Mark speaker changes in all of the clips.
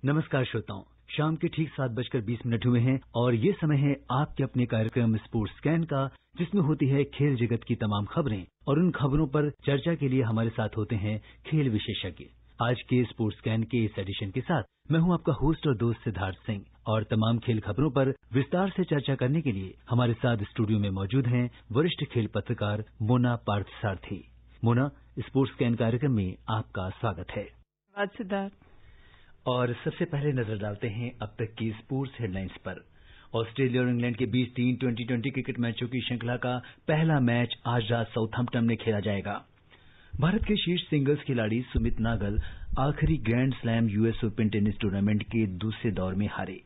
Speaker 1: नमस्कार श्रोताओं, शाम के ठीक 7:20 हुए हैं और ये समय है आपके अपने कार्यक्रम स्पोर्ट्स स्कैन का, जिसमें होती है खेल जगत की तमाम खबरें और उन खबरों पर चर्चा के लिए हमारे साथ होते हैं खेल विशेषज्ञ। आज के स्पोर्ट्स स्कैन के इस एडिशन के साथ मैं हूं आपका होस्ट और दोस्त सिद्धार्थ सिंह और तमाम खेल खबरों पर विस्तार से चर्चा करने के लिए हमारे साथ स्टूडियो में मौजूद हैं वरिष्ठ खेल पत्रकार मोना पार्थसारथी। मोना, स्पोर्ट्स स्कैन कार्यक्रम में आपका स्वागत है।
Speaker 2: धन्यवाद सिद्धार्थ।
Speaker 1: और सबसे पहले नजर डालते हैं अब तक की स्पोर्ट्स हेडलाइंस पर। ऑस्ट्रेलिया और इंग्लैंड के बीच 3 2020 क्रिकेट मैचों की श्रृंखला का पहला मैच आज रात साउथहैम्पटन में खेला जाएगा। भारत के शीर्ष सिंगल्स खिलाड़ी सुमित नागल आखिरी grand slam US Open tennis tournament के दूसरे दौर में हारे।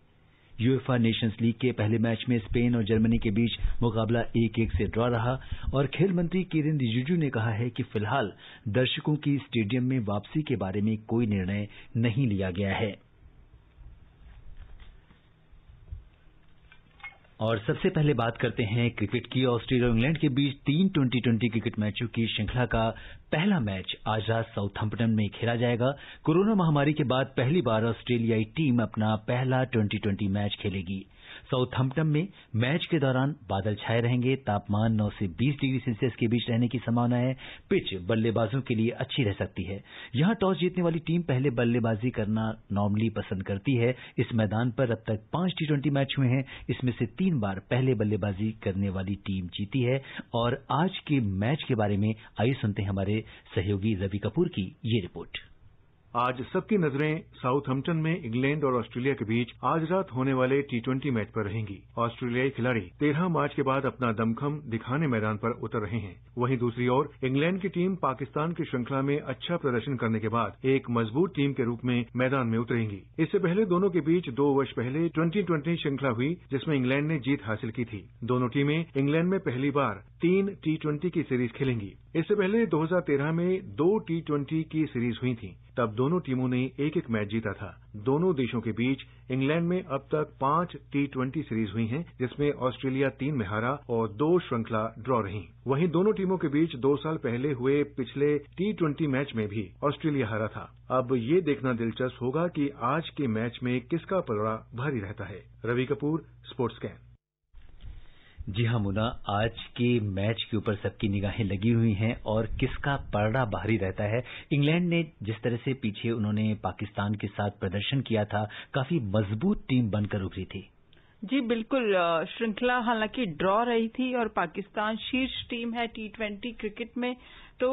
Speaker 1: यूएफए नेशंस लीग के पहले मैच में स्पेन और जर्मनी के बीच मुकाबला 1-1 से ड्रॉ रहा और खेल मंत्री किरेन रिजिजू ने कहा है कि फिलहाल दर्शकों की स्टेडियम में वापसी के बारे में कोई निर्णय नहीं लिया गया है। और सबसे पहले बात करते हैं क्रिकेट की। ऑस्ट्रेलिया और इंग्लैंड के बीच 3 2020 क्रिकेट मैचों की श्रृंखला का पहला मैच आज रात साउथहैम्पटन में खेला जाएगा। कोरोना महामारी के बाद पहली बार ऑस्ट्रेलियाई टीम अपना पहला 2020 मैच खेलेगी। साउथहैम्पटन में मैच के दौरान बादल छाए रहेंगे। तापमान 9 से 20 डिग्री सेल्सियस के बीच रहने की संभावना है। पिच बल्लेबाजों के लिए अच्छी रह सकती है। यहां टॉस जीतने वाली टीम पहले बल्लेबाजी करना नॉर्मली पसंद करती है। इस मैदान पर अब तक 5 T20 मैच हुए हैं, इसमें से 3 बार पहले बल्लेबाजी करने वाली टीम जीती है। और आज के मैच के बारे में आइए सुनते हैं हमारे सहयोगी रवि कपूर की ये रिपोर्ट।
Speaker 3: आज सबकी नजरें साउथहैम्पटन में इंग्लैंड और ऑस्ट्रेलिया के बीच आज रात होने वाले T20 मैच पर रहेंगी। ऑस्ट्रेलियाई खिलाड़ी 13 मार्च के बाद अपना दमखम दिखाने मैदान पर उतर रहे हैं। वहीं दूसरी ओर इंग्लैंड की टीम पाकिस्तान की श्रृंखला में अच्छा प्रदर्शन करने के बाद एक मजबूत टीम के रूप में मैदान में उतरेंगी। इससे पहले दोनों के बीच 2 वर्ष पहले 2020 श्रृंखला हुई, जिसमें इंग्लैंड ने जीत हासिल की थी। दोनों टीमें इंग्लैंड में पहली बार 3 T20 की सीरीज खेलेंगी। इससे पहले 2013 में 2 T20 की सीरीज हुई थी, तब दोनों टीमों ने एक मैच जीता था। दोनों देशों के बीच इंग्लैंड में अब तक 5 T20 सीरीज हुई हैं, जिसमें ऑस्ट्रेलिया 3 में हारा और 2 श्रृंखला ड्रॉ रही। वहीं दोनों टीमों के बीच 2 साल पहले हुए पिछले T20 मैच में भी ऑस्ट्रेलिया हारा था। अब ये देखना दिलचस्प होगा कि आज के मैच में किसका पलड़ा भारी रहता है। Ravi Kapoor, sports scan.
Speaker 1: जी हाँ मुना, आज के मैच के ऊपर सबकी निगाहें लगी हुई हैं और किसका पलड़ा भारी रहता है। इंग्लैंड ने जिस तरह से पीछे उन्होंने पाकिस्तान के साथ प्रदर्शन किया था, काफी मजबूत टीम बनकर उभरी थी।
Speaker 2: जी बिल्कुल, श्रृंखला हालांकि ड्रॉ रही थी और पाकिस्तान शीर्ष टीम है T20 क्रिकेट में, तो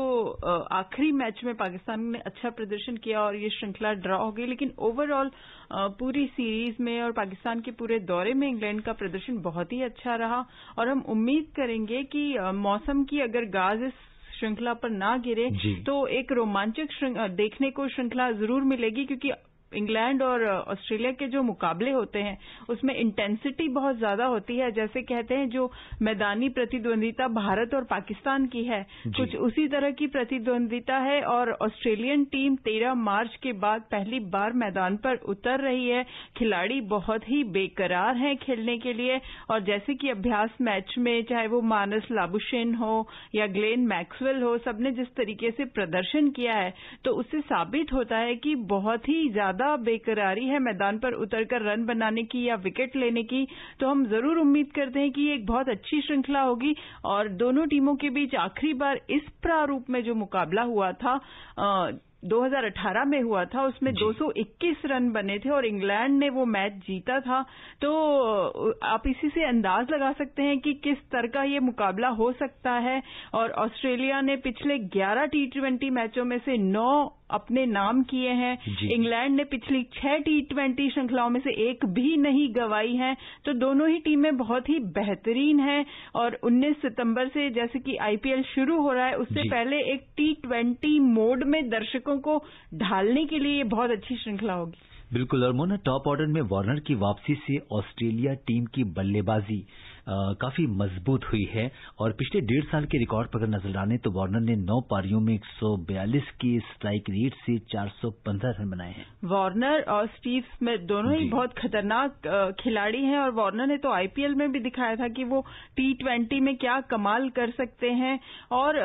Speaker 2: आखिरी मैच में पाकिस्तान ने अच्छा प्रदर्शन किया और ये श्रृंखला ड्रॉ हो गई। लेकिन ओवरऑल पूरी सीरीज में और पाकिस्तान के पूरे दौरे में इंग्लैंड का प्रदर्शन बहुत ही अच्छा रहा और हम उम्मीद करेंगे कि मौसम की अगर गाज इस श्रृंखला पर ना गिरे तो एक रोमांचक देखने को श्रृंखला जरूर मिलेगी, क्योंकि इंग्लैंड और ऑस्ट्रेलिया के जो मुकाबले होते हैं उसमें इंटेंसिटी बहुत ज्यादा होती है। जैसे कहते हैं जो मैदानी प्रतिद्वंदिता भारत और पाकिस्तान की है, कुछ उसी तरह की प्रतिद्वंदिता है। और ऑस्ट्रेलियन टीम 13 मार्च के बाद पहली बार मैदान पर उतर रही है। खिलाड़ी बहुत ही बेकरार हैं खेलने के लिए और जैसे कि अभ्यास मैच में चाहे वो मानस लाबुशेन हो या ग्लेन मैक्सवेल हो, सबने जिस तरीके से प्रदर्शन किया है तो उससे साबित होता है कि बहुत ही ज्यादा बेकरारी है मैदान पर उतरकर रन बनाने की या विकेट लेने की। तो हम जरूर उम्मीद करते हैं कि ये एक बहुत अच्छी श्रृंखला होगी। और दोनों टीमों के बीच आखिरी बार इस प्रारूप में जो मुकाबला हुआ था 2018 में हुआ था, उसमें 221 रन बने थे और इंग्लैंड ने वो मैच जीता था। तो आप इसी से अंदाज लगा सकते हैं कि किस तरह का ये मुकाबला हो सकता है। और ऑस्ट्रेलिया ने पिछले 11 T20 मैचों में से 9 अपने नाम किए हैं। इंग्लैंड ने पिछली 6 T20 श्रृंखलाओं में से एक भी नहीं गंवाई है। तो दोनों ही टीमें बहुत ही बेहतरीन हैं और 19 सितंबर से जैसे कि IPL शुरू हो रहा है, उससे पहले एक T20 मोड में दर्शकों को ढालने के लिए बहुत अच्छी श्रृंखला होगी।
Speaker 1: बिल्कुल। और मोना, टॉप ऑर्डर में वार्नर की वापसी से ऑस्ट्रेलिया टीम की बल्लेबाजी काफी मजबूत हुई है और पिछले 1.5 साल के रिकॉर्ड पर अगर नजर डालें तो वार्नर ने 9 पारियों में 142 की स्ट्राइक रेट से 415 रन बनाए हैं।
Speaker 2: वार्नर और स्टीव स्मिथ दोनों ही बहुत खतरनाक खिलाड़ी हैं और वार्नर ने तो IPL में भी दिखाया था कि वो T20 में क्या कमाल कर सकते हैं। और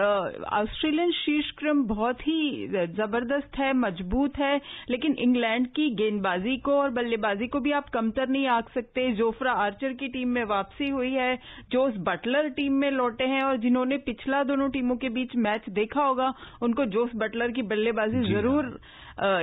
Speaker 2: ऑस्ट्रेलियन शीर्ष क्रम बहुत ही जबरदस्त है, मजबूत है, लेकिन इंग्लैंड की गेंदबाजी को और बल्लेबाजी को भी आप कमतर नहीं आंक सकते। जोफ्रा आर्चर की टीम में वापसी हुई है, जोस बटलर टीम में लौटे हैं, और जिन्होंने पिछला दोनों टीमों के बीच मैच देखा होगा उनको जोस बटलर की बल्लेबाजी जरूर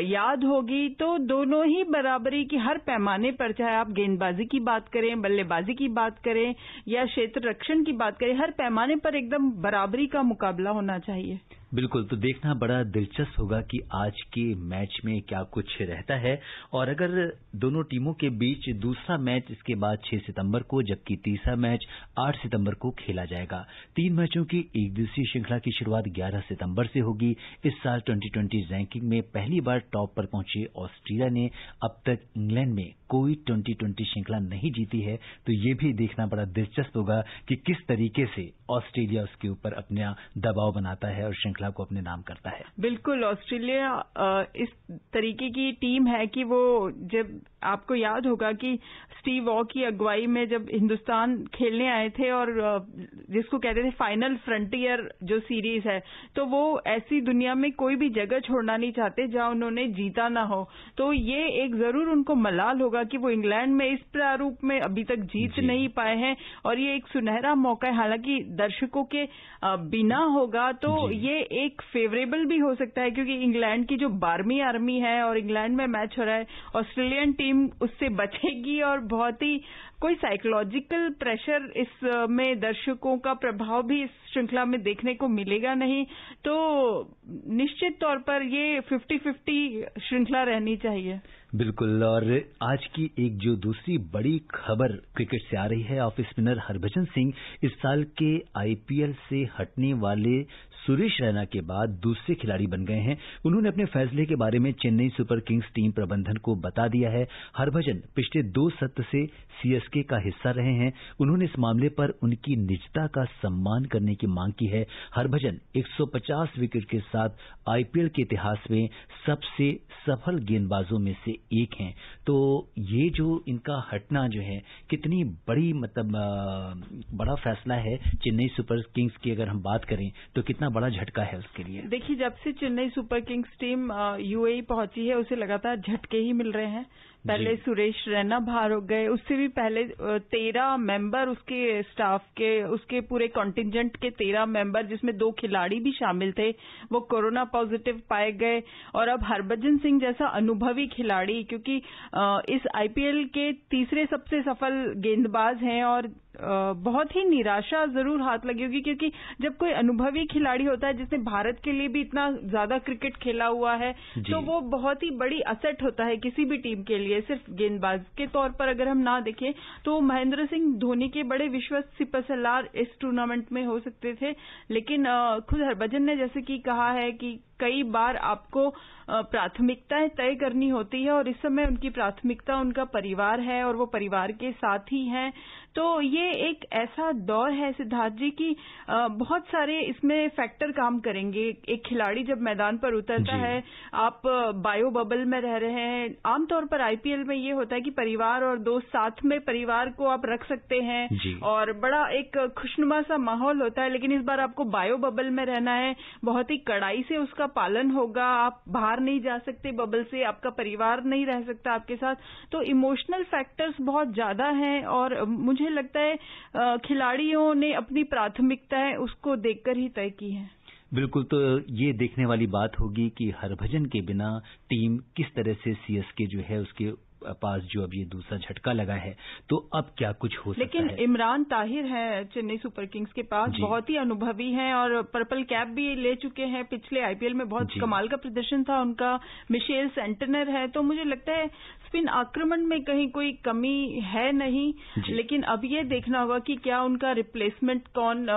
Speaker 2: याद होगी। तो दोनों ही बराबरी की हर पैमाने पर, चाहे आप गेंदबाजी की बात करें, बल्लेबाजी की बात करें या क्षेत्र रक्षण की बात करें, हर पैमाने पर एकदम बराबरी का मुकाबला होना चाहिए।
Speaker 1: बिल्कुल, तो देखना बड़ा दिलचस्प होगा कि आज के मैच में क्या कुछ रहता है। और अगर दोनों टीमों के बीच दूसरा मैच इसके बाद 6 सितंबर को, जबकि तीसरा मैच 8 सितंबर को खेला जाएगा। 3 मैचों की एक दिवसीय श्रृंखला की शुरुआत 11 सितंबर से होगी। इस साल 2020 रैंकिंग में पहली बार टॉप पर पहुंचे ऑस्ट्रेलिया ने अब तक इंग्लैंड में कोई 2020 श्रृंखला नहीं जीती है। तो ये भी देखना बड़ा दिलचस्प होगा कि किस तरीके से ऑस्ट्रेलिया उसके ऊपर अपना दबाव बनाता है और श्रृंखला को अपने नाम करता है।
Speaker 2: बिल्कुल, ऑस्ट्रेलिया इस तरीके की टीम है कि वो, जब आपको याद होगा कि स्टीव वॉ की अगुवाई में जब हिंदुस्तान खेलने आए थे और जिसको कहते थे फाइनल फ्रंटियर जो सीरीज है, तो वो ऐसी दुनिया में कोई भी जगह छोड़ना नहीं चाहते जहां उन्होंने जीता ना हो। तो ये एक जरूर उनको मलाल होगा कि वो इंग्लैंड में इस प्रारूप में अभी तक जीत नहीं पाए हैं, और ये एक सुनहरा मौका है। हालांकि दर्शकों के बिना होगा तो ये एक फेवरेबल भी हो सकता है, क्योंकि इंग्लैंड की जो 12वीं आर्मी है और इंग्लैंड में मैच हो रहा है, ऑस्ट्रेलियन टीम उससे बचेगी और बहुत ही कोई साइकोलॉजिकल प्रेशर इसमें दर्शकों का प्रभाव भी इस श्रृंखला में देखने को मिलेगा नहीं। तो निश्चित तौर पर ये 50-50 श्रृंखला रहनी चाहिए।
Speaker 1: बिल्कुल, और आज की एक जो दूसरी बड़ी खबर क्रिकेट से आ रही है, ऑफ स्पिनर हरभजन सिंह इस साल के आईपीएल से हटने वाले सुरेश रैना के बाद दूसरे खिलाड़ी बन गए हैं। उन्होंने अपने फैसले के बारे में चेन्नई सुपर किंग्स टीम प्रबंधन को बता दिया है। हरभजन पिछले 2 सत्र से सीएसके का हिस्सा रहे हैं। उन्होंने इस मामले पर उनकी निजता का सम्मान करने की मांग की है। हरभजन 150 विकेट के साथ आईपीएल के इतिहास में सबसे सफल गेंदबाजों में से एक हैं। तो ये जो इनका हटना जो है कितनी बड़ी बड़ा फैसला है चेन्नई सुपर किंग्स की, अगर हम बात करें तो कितना बड़ा झटका है उसके लिए।
Speaker 2: देखिए, जब से Chennai super Kings team UAE पहुंची है उसे लगातार झटके ही मिल रहे हैं। पहले सुरेश रैना बाहर हो गए, उससे भी पहले 13 मेंबर उसके स्टाफ के, उसके पूरे कॉन्टिंजेंट के 13 मेंबर, जिसमें 2 खिलाड़ी भी शामिल थे, वो कोरोना पॉजिटिव पाए गए। और अब हरभजन सिंह जैसा अनुभवी खिलाड़ी, क्योंकि इस आईपीएल के तीसरे सबसे सफल गेंदबाज हैं, और बहुत ही निराशा जरूर हाथ लगी होगी, क्योंकि जब कोई अनुभवी खिलाड़ी होता है जिसने भारत के लिए भी इतना ज्यादा क्रिकेट खेला हुआ है, तो वो बहुत ही बड़ी असेट होता है किसी भी टीम के लिए। सिर्फ गेंदबाज के तौर पर अगर हम ना देखें तो महेंद्र सिंह धोनी के बड़े विश्वस्त सिपहसालार इस टूर्नामेंट में हो सकते थे, लेकिन खुद हरभजन ने जैसे कि कहा है कि कई बार आपको प्राथमिकताएं तय करनी होती है, और इस समय उनकी प्राथमिकता उनका परिवार है और वो परिवार के साथ ही हैं। तो ये एक ऐसा दौर है सिद्धार्थ जी कि बहुत सारे इसमें फैक्टर काम करेंगे। एक खिलाड़ी जब मैदान पर उतरता है, आप बायो बबल में रह रहे हैं। आमतौर पर आईपीएल में ये होता है कि परिवार और दोस्त साथ में, परिवार को आप रख सकते हैं और बड़ा एक खुशनुमा सा माहौल होता है, लेकिन इस बार आपको बायो बबल में रहना है, बहुत ही कड़ाई से उसका पालन होगा। आप बाहर नहीं जा सकते बबल से, आपका परिवार नहीं रह सकता आपके साथ। तो इमोशनल फैक्टर्स बहुत ज्यादा हैं, और मुझे लगता है खिलाड़ियों ने अपनी प्राथमिकताएं उसको देखकर ही तय की हैं।
Speaker 1: बिल्कुल, तो ये देखने वाली बात होगी कि हरभजन के बिना टीम किस तरह से सीएसके जो है उसके पास जो अब ये दूसरा झटका लगा है, तो अब क्या कुछ हो सकता है।
Speaker 2: लेकिन इमरान ताहिर है चेन्नई सुपर किंग्स के पास, बहुत ही अनुभवी हैं और पर्पल कैप भी ले चुके हैं पिछले आईपीएल में। बहुत कमाल का प्रदर्शन था उनका। मिशेल सेंटनर है, तो मुझे लगता है स्पिन आक्रमण में कहीं कोई कमी है नहीं, लेकिन अब ये देखना होगा कि क्या उनका रिप्लेसमेंट कौन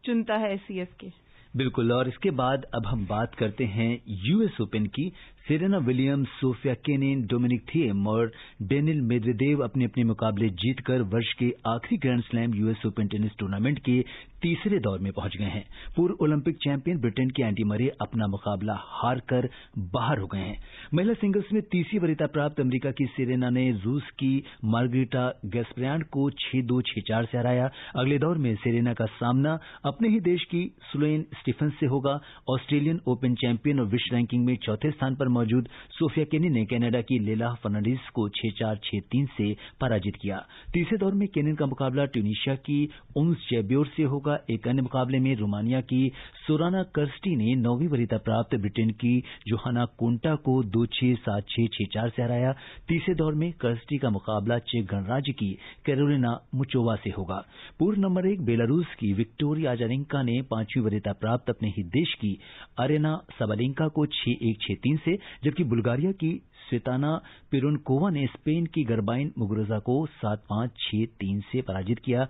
Speaker 2: चुनता है सीएसके।
Speaker 1: बिल्कुल, और इसके बाद अब हम बात करते हैं यूएस ओपन की। Serena Williams, Sofia Kenin, Dominic Thiem और डेनिल मेदवेदेव अपने अपने मुकाबले जीतकर वर्ष के आखिरी grand slam US Open tennis tournament के तीसरे दौर में पहुंच गए हैं। पूर्व ओलंपिक चैंपियन ब्रिटेन के एंडी मरे अपना मुकाबला हारकर बाहर हो गए हैं। महिला सिंगल्स में तीसरी वरीयता प्राप्त अमेरिका की सेरेना ने रूस की मार्गरिटा गैस्परियान को 6-2, 6-4 से हराया। अगले दौर में सेरेना का सामना अपने ही देश की स्लोएन स्टीफेंस से होगा। ऑस्ट्रेलियन ओपन चैंपियन और विश्व रैंकिंग में चौथे स्थान पर मौजूद सोफिया केनी ने कनाडा की लेला फर्नांडीज को 6-4, 6-3 से पराजित किया। तीसरे दौर में केनिन का मुकाबला ट्यूनीशिया की उम्स जैब्योर से होगा। एक अन्य मुकाबले में रोमानिया की सोराना कर्स्टी ने 9वीं वरीयता प्राप्त ब्रिटेन की जोहाना कोंटा को 2-6, 7-6, 6-4 से हराया। तीसरे दौर में कर्स्टी का मुकाबला चेक गणराज्य की कैरोलिना मुचोवा से होगा। पूर्व नंबर 1 बेलारूस की विक्टोरिया अजारेंका ने 5वीं वरीयता प्राप्त अपने ही देश की अरेना साबालेंका को 6-1, 6-3 से, जबकि बुल्गारिया की स्वेताना पिरोनकोवा ने स्पेन की गरबाइन मुगुरुजा को 7-5, 6-3 से पराजित किया।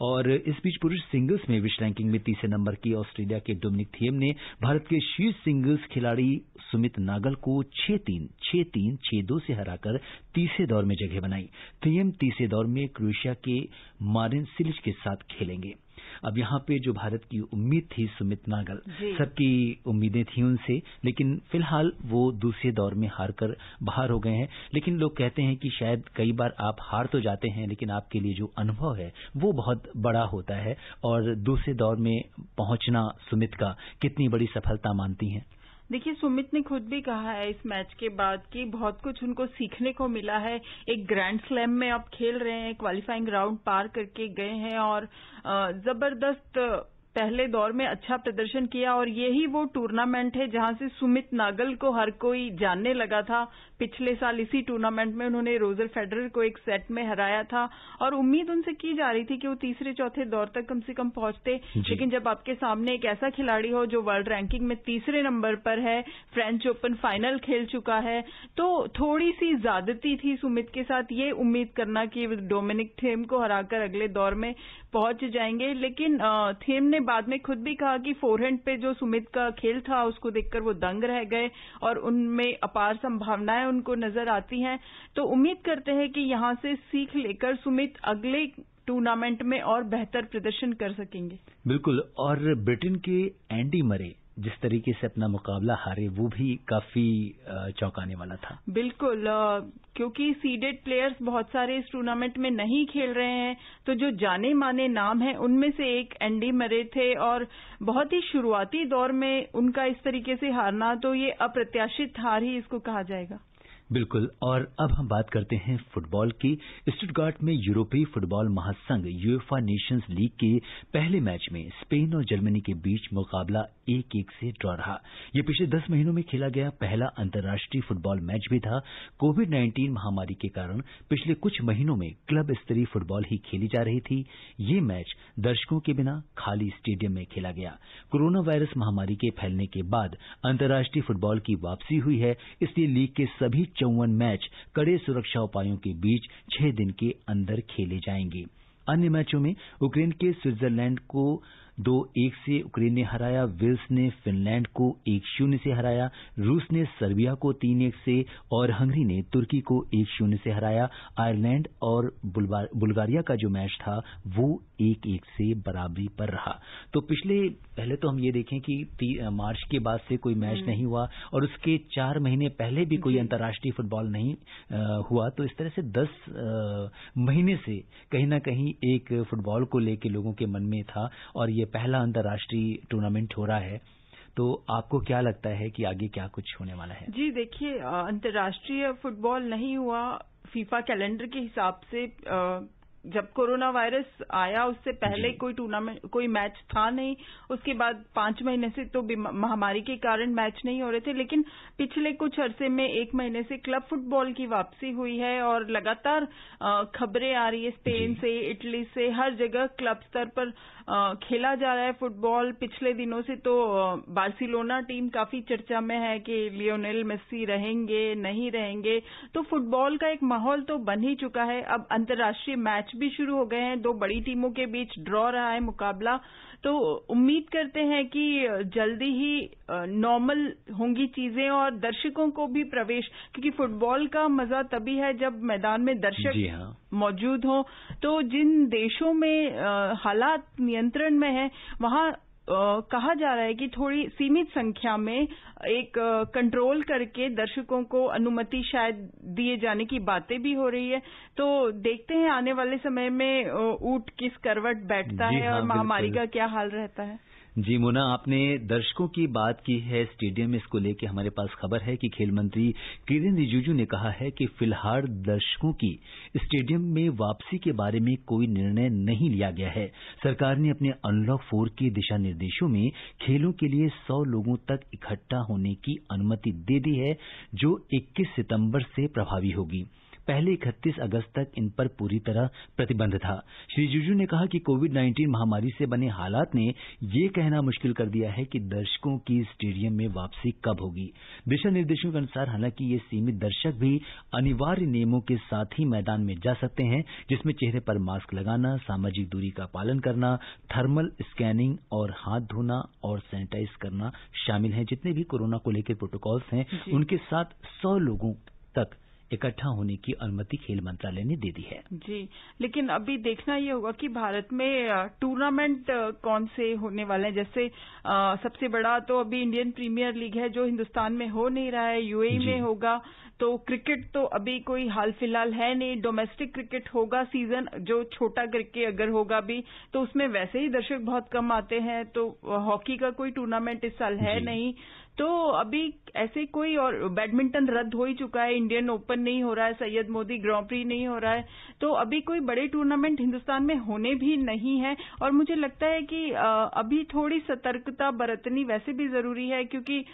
Speaker 1: और इस बीच पुरुष सिंगल्स में विश्व रैंकिंग में तीसरे नंबर की ऑस्ट्रेलिया के डोमिनिक थिएम ने भारत के शीर्ष सिंगल्स खिलाड़ी सुमित नागल को 6-3, 6-3, 6-2 से हराकर तीसरे दौर में जगह बनाई। थिएम तीसरे दौर में क्रोएशिया के मारिन सिलिच के साथ खेलेंगे। अब यहाँ पे जो भारत की उम्मीद थी सुमित नागल, सबकी उम्मीदें थी उनसे, लेकिन फिलहाल वो दूसरे दौर में हारकर बाहर हो गए हैं। लेकिन लोग कहते हैं कि शायद कई बार आप हार तो जाते हैं, लेकिन आपके लिए जो अनुभव है वो बहुत बड़ा होता है। और दूसरे दौर में पहुंचना सुमित का कितनी बड़ी सफलता मानती हैं?
Speaker 2: देखिए, सुमित ने खुद भी कहा है इस मैच के बाद कि बहुत कुछ उनको सीखने को मिला है। एक ग्रैंड स्लैम में अब खेल रहे हैं, क्वालिफाइंग राउंड पार करके गए हैं और जबरदस्त पहले दौर में अच्छा प्रदर्शन किया। और यही वो टूर्नामेंट है जहां से सुमित नागल को हर कोई जानने लगा था। पिछले साल इसी टूर्नामेंट में उन्होंने रोजर फेडरर को एक सेट में हराया था और उम्मीद उनसे की जा रही थी कि वो तीसरे चौथे दौर तक कम से कम पहुंचते। लेकिन जब आपके सामने एक ऐसा खिलाड़ी हो जो वर्ल्ड रैंकिंग में तीसरे नंबर पर है, फ्रेंच ओपन फाइनल खेल चुका है, तो थोड़ी सी ज्यादती थी सुमित के साथ ये उम्मीद करना कि डोमिनिक थिएम को हराकर अगले दौर में पहुंच जाएंगे। लेकिन थिएम ने बाद में खुद भी कहा कि फोरहैंड पे जो सुमित का खेल था उसको देखकर वो दंग रह गए और उनमें अपार संभावनाएं उनको नजर आती हैं। तो उम्मीद करते हैं कि यहां से सीख लेकर सुमित अगले टूर्नामेंट में और बेहतर प्रदर्शन कर सकेंगे।
Speaker 1: बिल्कुल। और ब्रिटेन के एंडी मरे जिस तरीके से अपना मुकाबला हारे वो भी काफी चौंकाने वाला था।
Speaker 2: बिल्कुल, क्योंकि सीडेड प्लेयर्स बहुत सारे इस टूर्नामेंट में नहीं खेल रहे हैं, तो जो जाने माने नाम हैं उनमें से एक एंडी मरे थे और बहुत ही शुरुआती दौर में उनका इस तरीके से हारना, तो ये अप्रत्याशित हार ही इसको कहा जाएगा।
Speaker 1: बिल्कुल। और अब हम बात करते हैं फुटबॉल की। स्टुटगार्ट में यूरोपीय फुटबॉल महासंघ यूएफा नेशंस लीग के पहले मैच में स्पेन और जर्मनी के बीच मुकाबला 1-1 से ड्रॉ रहा। ये पिछले 10 महीनों में खेला गया पहला अंतर्राष्ट्रीय फुटबॉल मैच भी था। कोविड-19 महामारी के कारण पिछले कुछ महीनों में क्लब स्तरीय फुटबॉल ही खेली जा रही थी। ये मैच दर्शकों के बिना खाली स्टेडियम में खेला गया। कोरोना वायरस महामारी के फैलने के बाद अंतर्राष्ट्रीय फुटबॉल की वापसी हुई है, इसलिए लीग के सभी 54 मैच कड़े सुरक्षा उपायों के बीच 6 दिन के अंदर खेले जाएंगे। अन्य मैचों में यूक्रेन के स्विट्जरलैंड को 2-1 से यूक्रेन ने हराया, वेल्स ने फिनलैंड को 1-0 से हराया, रूस ने सर्बिया को 3-1 से और हंगरी ने तुर्की को 1-0 से हराया। आयरलैंड और बुल्गारिया का जो मैच था वो 1-1 से बराबरी पर रहा। तो पहले तो हम ये देखें कि मार्च के बाद से कोई मैच नहीं हुआ और उसके 4 महीने पहले भी कोई अंतर्राष्ट्रीय फुटबॉल नहीं हुआ। तो इस तरह से 10 महीने से कहीं ना कहीं एक फुटबॉल को लेकर लोगों के मन में था और ये पहला अंतर्राष्ट्रीय टूर्नामेंट हो रहा है। तो आपको क्या लगता है कि आगे क्या कुछ होने वाला है?
Speaker 2: जी देखिए, अंतर्राष्ट्रीय फुटबॉल नहीं हुआ फीफा कैलेंडर के हिसाब से। जब कोरोना वायरस आया उससे पहले कोई मैच था नहीं। उसके बाद 5 महीने से तो महामारी के कारण मैच नहीं हो रहे थे, लेकिन पिछले कुछ अरसे में 1 महीने से क्लब फुटबॉल की वापसी हुई है और लगातार खबरें आ रही है स्पेन से, इटली से, हर जगह क्लब स्तर पर खेला जा रहा है फुटबॉल। पिछले दिनों से तो बार्सिलोना टीम काफी चर्चा में है कि लियोनेल मेसी रहेंगे नहीं रहेंगे। तो फुटबॉल का एक माहौल तो बन ही चुका है। अब अंतर्राष्ट्रीय मैच मैच भी शुरू हो गए हैं, 2 बड़ी टीमों के बीच ड्रॉ रहा है मुकाबला। तो उम्मीद करते हैं कि जल्दी ही नॉर्मल होंगी चीजें और दर्शकों को भी प्रवेश, क्योंकि फुटबॉल का मजा तभी है जब मैदान में दर्शक मौजूद हों। तो जिन देशों में हालात नियंत्रण में है वहां कहा जा रहा है कि थोड़ी सीमित संख्या में एक कंट्रोल करके दर्शकों को अनुमति शायद दिए जाने की बातें भी हो रही है। तो देखते हैं आने वाले समय में ऊंट किस करवट बैठता है और महामारी का क्या हाल रहता है।
Speaker 1: जी मोना, आपने दर्शकों की बात की है स्टेडियम में, इसको लेके हमारे पास खबर है कि खेल मंत्री किरेन रिजिजू ने कहा है कि फिलहाल दर्शकों की स्टेडियम में वापसी के बारे में कोई निर्णय नहीं लिया गया है। सरकार ने अपने अनलॉक 4 के दिशा निर्देशों में खेलों के लिए 100 लोगों तक इकट्ठा होने की अनुमति दे दी है, जो 21 सितंबर से प्रभावी होगी। पहले 31 अगस्त तक इन पर पूरी तरह प्रतिबंध था। श्री रिजिजू ने कहा कि कोविड-19 महामारी से बने हालात ने ये कहना मुश्किल कर दिया है कि दर्शकों की स्टेडियम में वापसी कब होगी। दिशा निर्देशों के अनुसार हालांकि ये सीमित दर्शक भी अनिवार्य नियमों के साथ ही मैदान में जा सकते हैं, जिसमें चेहरे पर मास्क लगाना, सामाजिक दूरी का पालन करना, थर्मल स्कैनिंग और हाथ धोना और सैनिटाइज करना शामिल हैं। जितने भी कोरोना को लेकर प्रोटोकॉल्स हैं उनके साथ 100 लोगों तक इकट्ठा होने की अनुमति खेल मंत्रालय ने दे दी है।
Speaker 2: जी, लेकिन अभी देखना ये होगा कि भारत में टूर्नामेंट कौन से होने वाले हैं। जैसे सबसे बड़ा तो अभी इंडियन प्रीमियर लीग है जो हिंदुस्तान में हो नहीं रहा है, यूएई में होगा। तो क्रिकेट तो अभी कोई हाल फिलहाल है नहीं। डोमेस्टिक क्रिकेट होगा सीजन, जो छोटा क्रिकेट अगर होगा भी तो उसमें वैसे ही दर्शक बहुत कम आते हैं। तो हॉकी का कोई टूर्नामेंट इस साल है नहीं। तो अभी ऐसे कोई, और बैडमिंटन रद्द हो ही चुका है, इंडियन ओपन नहीं हो रहा है, सैयद मोदी ग्रां प्री नहीं हो रहा है। तो अभी कोई बड़े टूर्नामेंट हिंदुस्तान में होने भी नहीं है। और मुझे लगता है कि अभी थोड़ी सतर्कता बरतनी वैसे भी जरूरी है, क्योंकि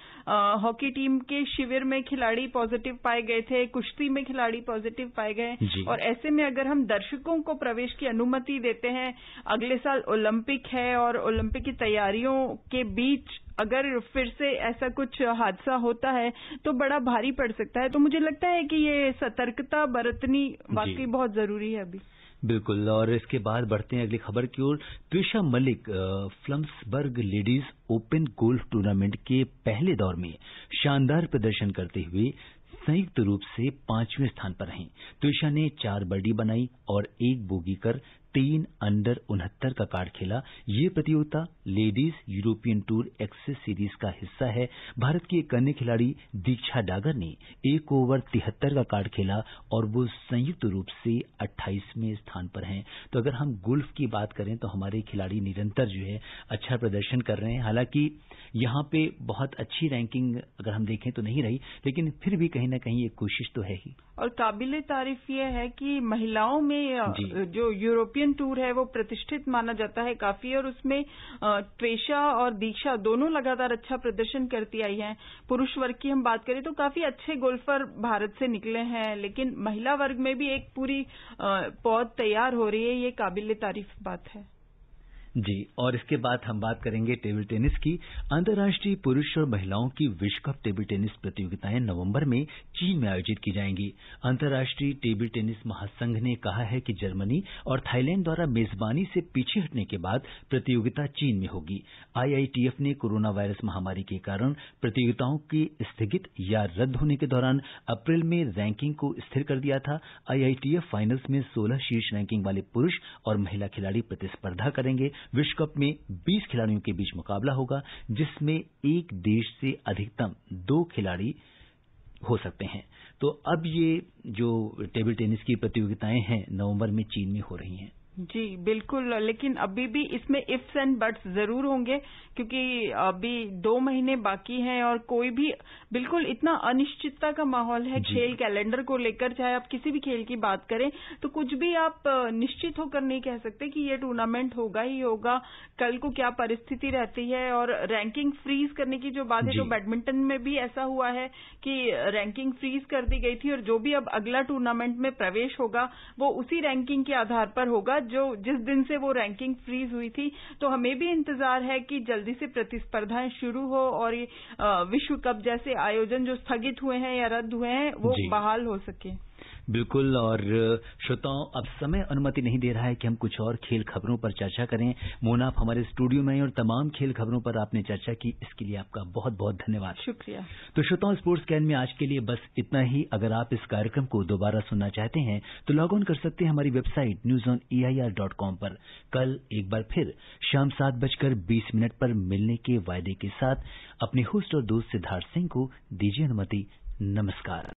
Speaker 2: हॉकी टीम के शिविर में खिलाड़ी पॉजिटिव पाए गए थे, कुश्ती में खिलाड़ी पॉजिटिव पाए गए। और ऐसे में अगर हम दर्शकों को प्रवेश की अनुमति देते हैं, अगले साल ओलंपिक है और ओलंपिक की तैयारियों के बीच अगर फिर से ऐसा कुछ हादसा होता है तो बड़ा भारी पड़ सकता है। तो मुझे लगता है कि ये सतर्कता बरतनी वाकई बहुत जरूरी है अभी।
Speaker 1: बिल्कुल। और इसके बाद बढ़ते हैं अगली खबर की ओर। Trisha Malik Flumserberg ladies open golf tournament के पहले दौर में शानदार प्रदर्शन करते हुए संयुक्त रूप से 5वें स्थान पर रहीं। त्रिशा ने 4 बर्डी बनाई और 1 बोगी कर 3 अंडर 69 का कार्ड खेला। ये प्रतियोगिता ladies European tour access series का हिस्सा है। भारत की एक अन्य खिलाड़ी दीक्षा डागर ने 1 ओवर 73 का कार्ड खेला और वो संयुक्त रूप से 28वें स्थान पर हैं। तो अगर हम गोल्फ की बात करें तो हमारे खिलाड़ी निरंतर जो है अच्छा प्रदर्शन कर रहे हैं। हालांकि यहाँ पे बहुत अच्छी रैंकिंग अगर हम देखें तो नहीं रही, लेकिन फिर भी कहीं ना कहीं एक कोशिश तो है ही।
Speaker 2: और काबिले तारीफ ये है कि महिलाओं में जो यूरोपियन टूर है वो प्रतिष्ठित माना जाता है काफी, और उसमें त्वेषा और दीक्षा दोनों लगातार अच्छा प्रदर्शन करती आई हैं। पुरुष वर्ग की हम बात करें तो काफी अच्छे गोल्फर भारत से निकले हैं, लेकिन महिला वर्ग में भी एक पूरी पौध तैयार हो रही है। ये काबिले तारीफ बात है।
Speaker 1: जी, और इसके बाद हम बात करेंगे टेबल टेनिस की। अंतर्राष्ट्रीय पुरुष और महिलाओं की विश्व कप टेबल टेनिस प्रतियोगिताएं नवंबर में चीन में आयोजित की जाएंगी। अंतर्राष्ट्रीय टेबल टेनिस महासंघ ने कहा है कि जर्मनी और थाईलैंड द्वारा मेजबानी से पीछे हटने के बाद प्रतियोगिता चीन में होगी। आईआईटीएफ ने कोरोना वायरस महामारी के कारण प्रतियोगिताओं के स्थगित या रद्द होने के दौरान अप्रैल में रैंकिंग को स्थिर कर दिया था। आईआईटीएफ फाइनल्स में 16 शीर्ष रैंकिंग वाले पुरुष और महिला खिलाड़ी प्रतिस्पर्धा करेंगे। विश्व कप में 20 खिलाड़ियों के बीच मुकाबला होगा, जिसमें एक देश से अधिकतम 2 खिलाड़ी हो सकते हैं। तो अब ये जो टेबल टेनिस की प्रतियोगिताएं हैं नवंबर में चीन में हो रही हैं।
Speaker 2: जी बिल्कुल, लेकिन अभी भी इसमें इफ्स एंड बट्स जरूर होंगे, क्योंकि अभी 2 महीने बाकी हैं और कोई भी बिल्कुल इतना अनिश्चितता का माहौल है खेल कैलेंडर को लेकर। चाहे आप किसी भी खेल की बात करें तो कुछ भी आप निश्चित होकर नहीं कह सकते कि ये टूर्नामेंट होगा ही होगा, कल को क्या परिस्थिति रहती है। और रैंकिंग फ्रीज करने की जो बात है, तो बैडमिंटन में भी ऐसा हुआ है कि रैंकिंग फ्रीज कर दी गई थी और जो भी अब अगला टूर्नामेंट में प्रवेश होगा वो उसी रैंकिंग के आधार पर होगा जो जिस दिन से वो रैंकिंग फ्रीज हुई थी। तो हमें भी इंतजार है कि जल्दी से प्रतिस्पर्धाएं शुरू हो और ये विश्व कप जैसे आयोजन जो स्थगित हुए हैं या रद्द हुए हैं वो बहाल हो सके।
Speaker 1: बिल्कुल। और श्रोताओं, अब समय अनुमति नहीं दे रहा है कि हम कुछ और खेल खबरों पर चर्चा करें। मोना, आप हमारे स्टूडियो में और तमाम खेल खबरों पर आपने चर्चा की, इसके लिए आपका बहुत बहुत धन्यवाद।
Speaker 2: शुक्रिया।
Speaker 1: तो श्रोताओं, स्पोर्ट्स कैन में आज के लिए बस इतना ही। अगर आप इस कार्यक्रम को दोबारा सुनना चाहते हैं तो लॉग ऑन कर सकते हैं हमारी वेबसाइट newsoneir.com पर। कल एक बार फिर शाम 7:20 पर मिलने के वायदे के साथ अपने होस्ट और दोस्त सिद्धार्थ सिंह को दीजिए अनुमति। नमस्कार।